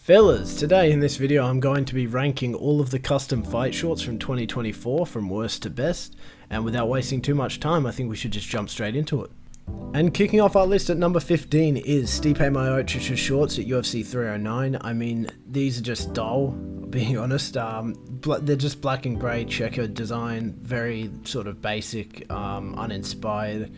Fellas, today in this video I'm going to be ranking all of the custom fight shorts from 2024 from worst to best, and without wasting too much time I think we should just jump straight into it. And kicking off our list at number 15 is Stipe Miocic's shorts at UFC 309. I mean, these are just dull, being honest. They're just black and grey checkered design, very sort of basic, uninspired.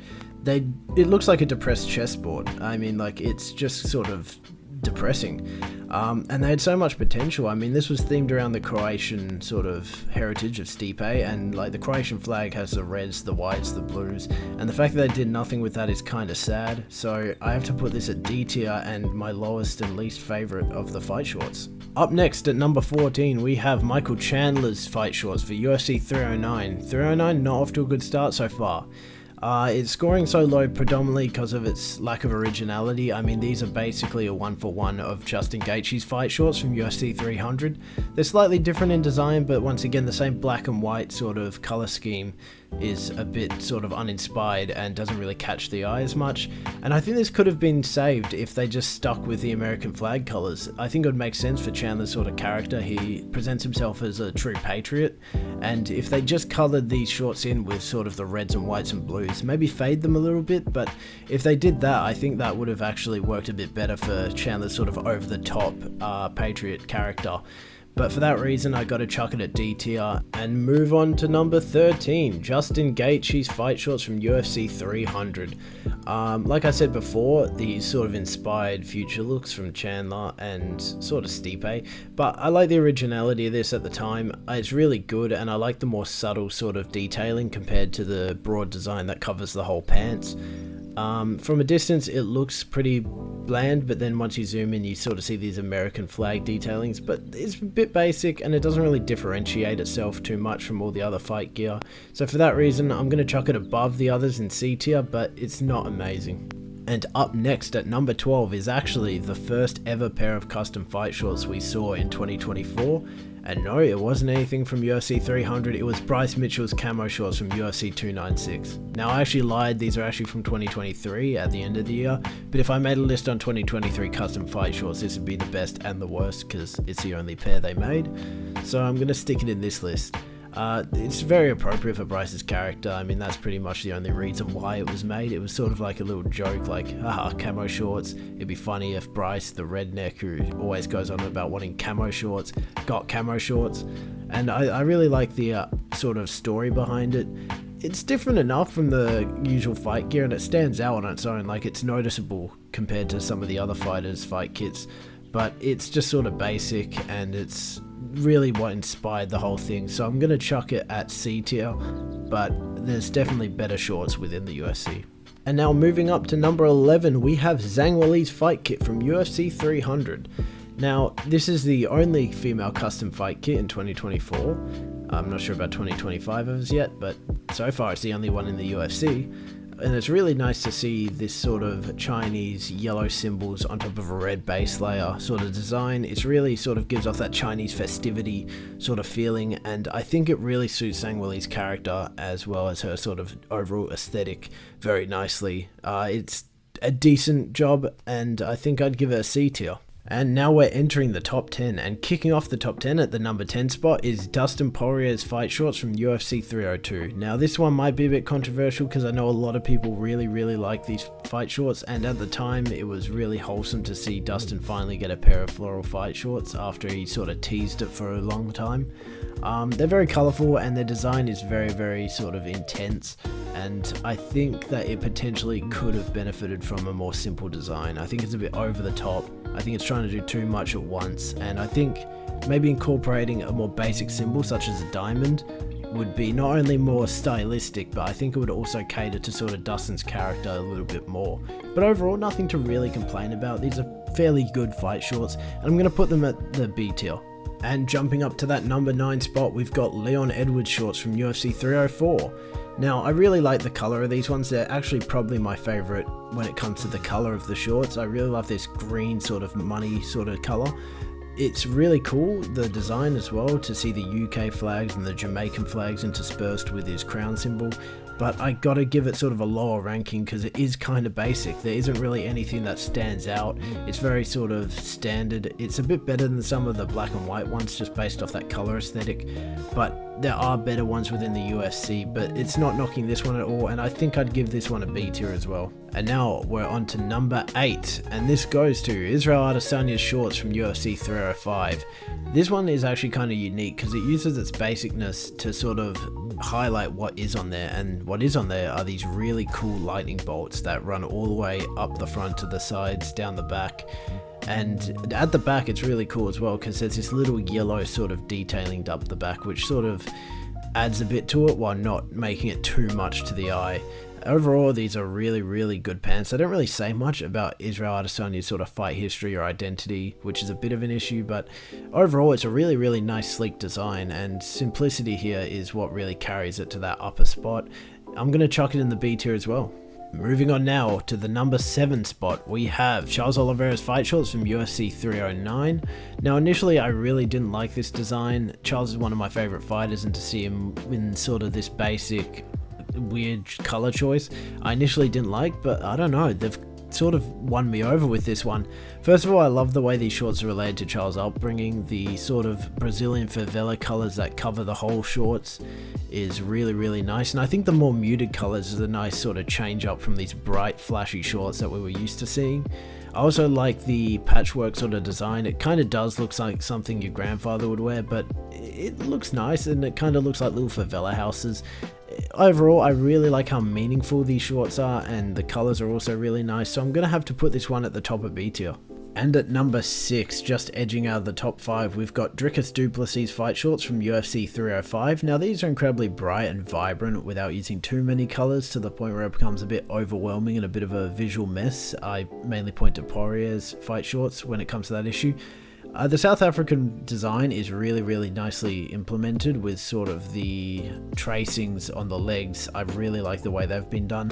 It looks like a depressed chessboard. I mean, like, it's just sort of depressing, and they had so much potential. I mean, this was themed around the Croatian sort of heritage of Stipe, and like the Croatian flag has the reds, the whites, the blues, and the fact that they did nothing with that is kind of sad. So I have to put this at D tier and my lowest and least favorite of the fight shorts. Up next at number 14 we have Michael Chandler's fight shorts for UFC 309. 309 not off to a good start so far. It's scoring so low predominantly because of its lack of originality. I mean, these are basically a one-for-one of Justin Gaethje's fight shorts from UFC 300. They're slightly different in design, but once again the same black and white sort of color scheme is a bit sort of uninspired and doesn't really catch the eye as much. And I think this could have been saved if they just stuck with the American flag colors. I think it would make sense for Chandler's sort of character. He presents himself as a true patriot, and if they just colored these shorts in with sort of the reds and whites and blues, maybe fade them a little bit, but if they did that, I think that would have actually worked a bit better for Chandler's sort of over-the-top patriot character. But for that reason, I gotta chuck it at D tier and move on to number 13, Justin Gaethje's fight shorts from UFC 300. Like I said before, these sort of inspired future looks from Chandler and sort of Stipe, but I like the originality of this at the time. It's really good, and I like the more subtle sort of detailing compared to the broad design that covers the whole pants. From a distance it looks pretty bland, but then once you zoom in you sort of see these American flag detailings, but it's a bit basic and it doesn't really differentiate itself too much from all the other fight gear. So for that reason I'm going to chuck it above the others in C tier, but it's not amazing. And up next at number 12 is actually the first ever pair of custom fight shorts we saw in 2024. And no, it wasn't anything from UFC 300, it was Bryce Mitchell's camo shorts from UFC 296. Now I actually lied, these are actually from 2023 at the end of the year, but if I made a list on 2023 custom fight shorts, this would be the best and the worst because it's the only pair they made. So I'm going to stick it in this list. It's very appropriate for Bryce's character. I mean, that's pretty much the only reason why it was made. It was sort of like a little joke, like, haha, camo shorts. It'd be funny if Bryce, the redneck who always goes on about wanting camo shorts, got camo shorts. And I really like the sort of story behind it. It's different enough from the usual fight gear, and it stands out on its own. Like, it's noticeable compared to some of the other fighters' fight kits, but it's just sort of basic, and it's really what inspired the whole thing. So I'm going to chuck it at C tier, but there's definitely better shorts within the UFC. And now moving up to number 11, we have Zhang Weili's fight kit from UFC 300. Now, this is the only female custom fight kit in 2024. I'm not sure about 2025 as yet, but so far it's the only one in the UFC. And it's really nice to see this sort of Chinese yellow symbols on top of a red base layer sort of design. It really sort of gives off that Chinese festivity sort of feeling, and I think it really suits Zhang Weili's character as well as her sort of overall aesthetic very nicely. It's a decent job, and I think I'd give it a C tier. And now we're entering the top 10, and kicking off the top 10 at the number 10 spot is Dustin Poirier's fight shorts from UFC 302. Now this one might be a bit controversial because I know a lot of people really like these fight shorts, and at the time it was really wholesome to see Dustin finally get a pair of floral fight shorts after he sort of teased it for a long time. They're very colourful and their design is very sort of intense, and I think that it potentially could have benefited from a more simple design. I think it's a bit over the top. I think it's trying to do too much at once, and I think maybe incorporating a more basic symbol such as a diamond would be not only more stylistic, but I think it would also cater to sort of Dustin's character a little bit more. But overall, nothing to really complain about. These are fairly good fight shorts, and I'm going to put them at the B tier. And jumping up to that number 9 spot, we've got Leon Edwards shorts from UFC 304. Now, I really like the colour of these ones. They're actually probably my favourite when it comes to the colour of the shorts. I really love this green sort of money sort of colour. It's really cool, the design as well, to see the UK flags and the Jamaican flags interspersed with his crown symbol. but I gotta give it sort of a lower ranking because it is kind of basic. There isn't really anything that stands out. It's very sort of standard. It's a bit better than some of the black and white ones just based off that color aesthetic, but there are better ones within the UFC, but it's not knocking this one at all, and I think I'd give this one a B tier as well. And now we're on to number 8, and this goes to Israel Adesanya's shorts from UFC 305. This one is actually kind of unique because it uses its basicness to sort of highlight what is on there, and what is on there are these really cool lightning bolts that run all the way up the front to the sides, down the back. And at the back it's really cool as well because there's this little yellow sort of detailing up the back which sort of adds a bit to it while not making it too much to the eye. Overall, these are really good pants. They don't really say much about Israel Adesanya's sort of fight history or identity, which is a bit of an issue, but overall it's a really nice sleek design, and simplicity here is what really carries it to that upper spot. I'm going to chuck it in the B tier as well. Moving on now to the number 7 spot, we have Charles Oliveira's fight shorts from UFC 309. Now initially I really didn't like this design. Charles is one of my favorite fighters, and to see him in sort of this basic weird color choice I initially didn't like, but I don't know, they've sort of won me over with this one. First of all, I love the way these shorts are related to Charles' upbringing. The sort of Brazilian favela colors that cover the whole shorts is really nice, and I think the more muted colors is a nice sort of change up from these bright flashy shorts that we were used to seeing. I also like the patchwork sort of design. It kind of does look like something your grandfather would wear, but it looks nice, and it kind of looks like little favela houses. Overall, I really like how meaningful these shorts are, and the colors are also really nice, so I'm going to have to put this one at the top of B tier. And at number 6, just edging out of the top 5, we've got Dricus du Plessis fight shorts from UFC 305. Now these are incredibly bright and vibrant without using too many colors to the point where it becomes a bit overwhelming and a bit of a visual mess. I mainly point to Poirier's fight shorts when it comes to that issue. The South African design is really nicely implemented with sort of the tracings on the legs. I really like the way they've been done.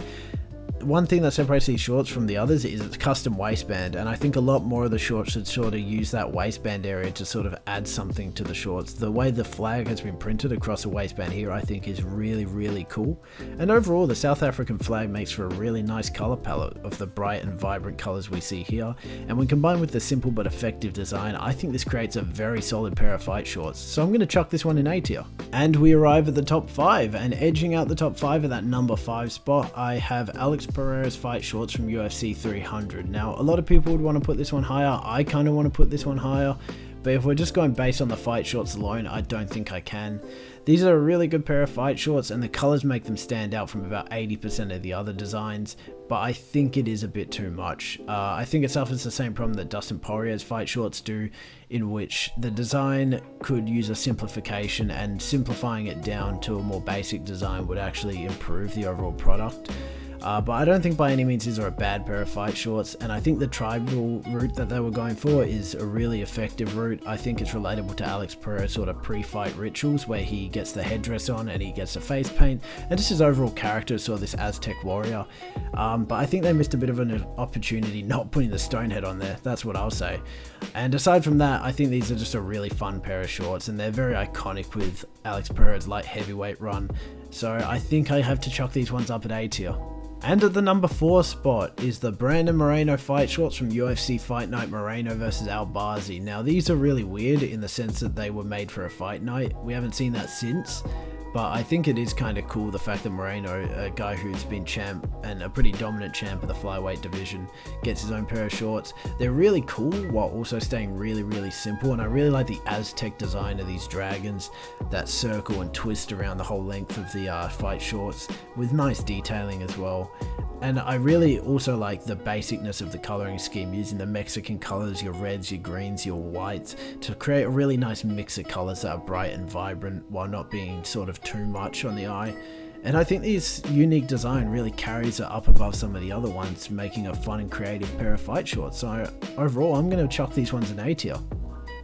One thing that separates these shorts from the others is its custom waistband, and I think a lot more of the shorts should sort of use that waistband area to sort of add something to the shorts. The way the flag has been printed across the waistband here I think is really cool, and overall the South African flag makes for a really nice color palette of the bright and vibrant colors we see here, and when combined with the simple but effective design, I think this creates a very solid pair of fight shorts, so I'm going to chuck this one in A tier. And we arrive at the top 5, and edging out the top 5 at that number 5 spot, I have Alex Pereira's fight shorts from UFC 300. Now a lot of people would want to put this one higher. I kind of want to put this one higher, but if we're just going based on the fight shorts alone, I don't think I can. These are a really good pair of fight shorts, and the colors make them stand out from about 80% of the other designs, but I think it is a bit too much. I think it suffers the same problem that Dustin Poirier's fight shorts do, in which the design could use a simplification, and simplifying it down to a more basic design would actually improve the overall product. But I don't think by any means these are a bad pair of fight shorts, and I think the tribal route that they were going for is a really effective route. I think it's relatable to Alex Pereira's sort of pre-fight rituals where he gets the headdress on and he gets the face paint, and just his overall character, sort of this Aztec warrior. But I think they missed a bit of an opportunity not putting the stone head on there, that's what I'll say. And aside from that, I think these are just a really fun pair of shorts, and they're very iconic with Alex Pereira's light heavyweight run, so I think I have to chuck these ones up at A tier. And at the number 4 spot is the Brandon Moreno fight shorts from UFC Fight Night Moreno vs Albazi. Now these are really weird in the sense that they were made for a fight night. We haven't seen that since, but I think it is kind of cool the fact that Moreno, a guy who's been champ and a pretty dominant champ of the flyweight division, gets his own pair of shorts. They're really cool while also staying really simple, and I really like the Aztec design of these dragons that circle and twist around the whole length of the fight shorts with nice detailing as well. And I really also like the basicness of the coloring scheme, using the Mexican colors, your reds, your greens, your whites, to create a really nice mix of colors that are bright and vibrant while not being sort of too much on the eye. And I think this unique design really carries it up above some of the other ones, making a fun and creative pair of fight shorts. So overall, I'm going to chuck these ones in A tier.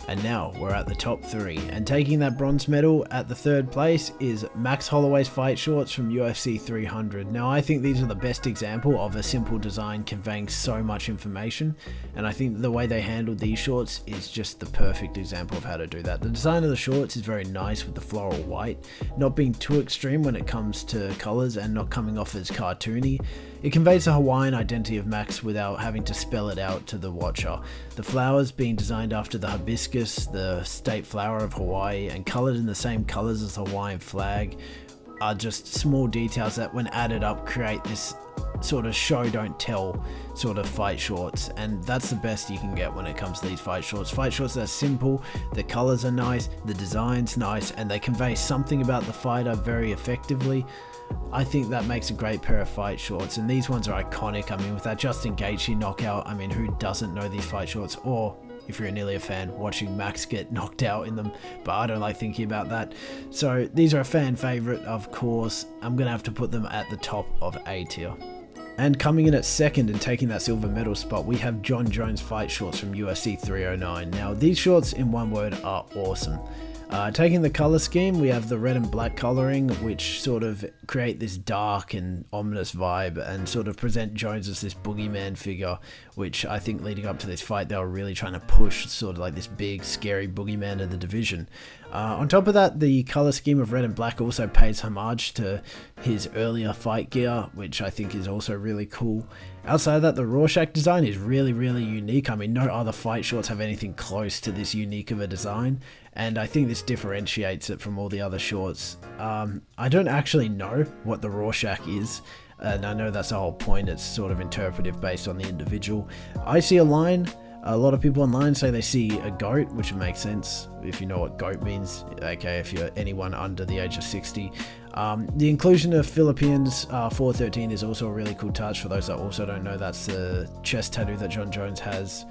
And now we're at the top 3, and taking that bronze medal at the 3rd place is Max Holloway's fight shorts from UFC 300. Now I think these are the best example of a simple design conveying so much information, and I think the way they handled these shorts is just the perfect example of how to do that. The design of the shorts is very nice with the floral white, not being too extreme when it comes to colours and not coming off as cartoony. It conveys the Hawaiian identity of Max without having to spell it out to the watcher. The flowers being designed after the hibiscus, the state flower of Hawaii, and coloured in the same colours as the Hawaiian flag are just small details that when added up create this sort of show don't tell sort of fight shorts, and that's the best you can get when it comes to these fight shorts. Fight shorts that are simple, the colours are nice, the design's nice, and they convey something about the fighter very effectively. I think that makes a great pair of fight shorts, and these ones are iconic. I mean, with that Justin Gaethje knockout, I mean, who doesn't know these fight shorts? Or if you're an Ilya fan, watching Max get knocked out in them, but I don't like thinking about that. So these are a fan favorite, of course. I'm gonna have to put them at the top of A tier. And coming in at 2nd and taking that silver medal spot, we have Jon Jones fight shorts from UFC 309. Now these shorts, in one word, are awesome. Taking the color scheme, we have the red and black coloring, which sort of create this dark and ominous vibe and sort of present Jones as this boogeyman figure, which I think leading up to this fight they were really trying to push, sort of like this big scary boogeyman of the division. On top of that, the color scheme of red and black also pays homage to his earlier fight gear, which I think is also really cool. Outside of that, the Rorschach design is really unique. I mean, no other fight shorts have anything close to this unique of a design, and I think this differentiates it from all the other shorts. I don't actually know what the Rorschach is, and I know that's the whole point. It's sort of interpretive based on the individual. I see a line. A lot of people online say they see a goat, which makes sense if you know what goat means. Okay, if you're anyone under the age of 60. The inclusion of Philippines 413 is also a really cool touch. For those that also don't know, that's the chest tattoo that Jon Jones has.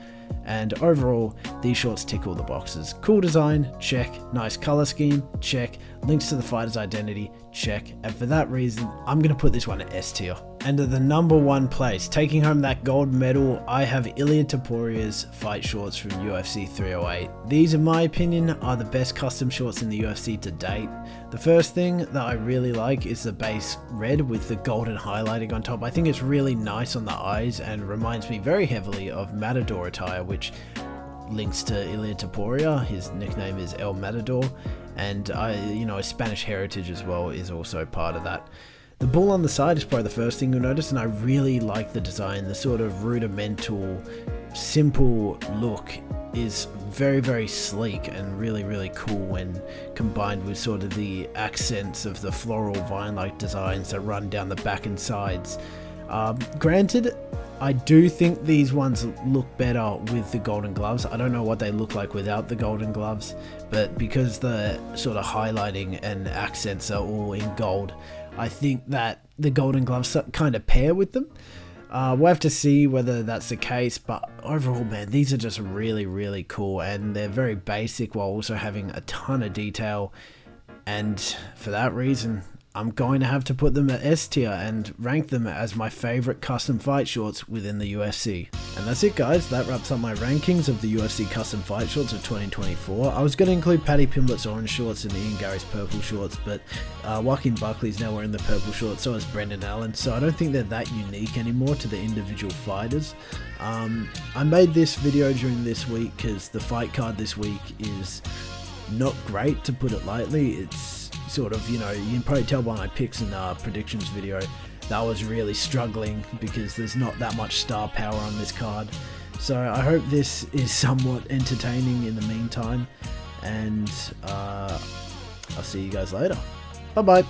And overall, these shorts tick all the boxes. Cool design, check. Nice color scheme, check. Links to the fighter's identity, check. And for that reason, I'm going to put this one at S tier. And at the number 1 place, taking home that gold medal, I have Ilia Topuria's fight shorts from UFC 308. These, in my opinion, are the best custom shorts in the UFC to date. The first thing that I really like is the base red with the golden highlighting on top. I think it's really nice on the eyes and reminds me very heavily of Matador attire, which links to Ilia Topuria. His nickname is El Matador, and his Spanish heritage as well is also part of that. The bull on the side is probably the first thing you'll notice, and I really like the design. The sort of rudimental, simple look is very sleek and really cool when combined with sort of the accents of the floral vine-like designs that run down the back and sides. Granted, I do think these ones look better with the golden gloves. I don't know what they look like without the golden gloves, but because the sort of highlighting and accents are all in gold, I think that the golden gloves kind of pair with them. We'll have to see whether that's the case, but overall, man, these are just really cool, and they're very basic while also having a ton of detail, and for that reason, I'm going to have to put them at S tier and rank them as my favorite custom fight shorts within the UFC. And that's it, guys. That wraps up my rankings of the UFC custom fight shorts of 2024. I was going to include Paddy Pimblett's orange shorts and Ian Gary's purple shorts, but Joaquin Buckley's now wearing the purple shorts, so is Brendan Allen, so I don't think they're that unique anymore to the individual fighters. I made this video during this week because the fight card this week is not great, to put it lightly. It's sort of, you can probably tell by my picks and predictions video that I was really struggling because there's not that much star power on this card. So I hope this is somewhat entertaining in the meantime, and I'll see you guys later. Bye bye.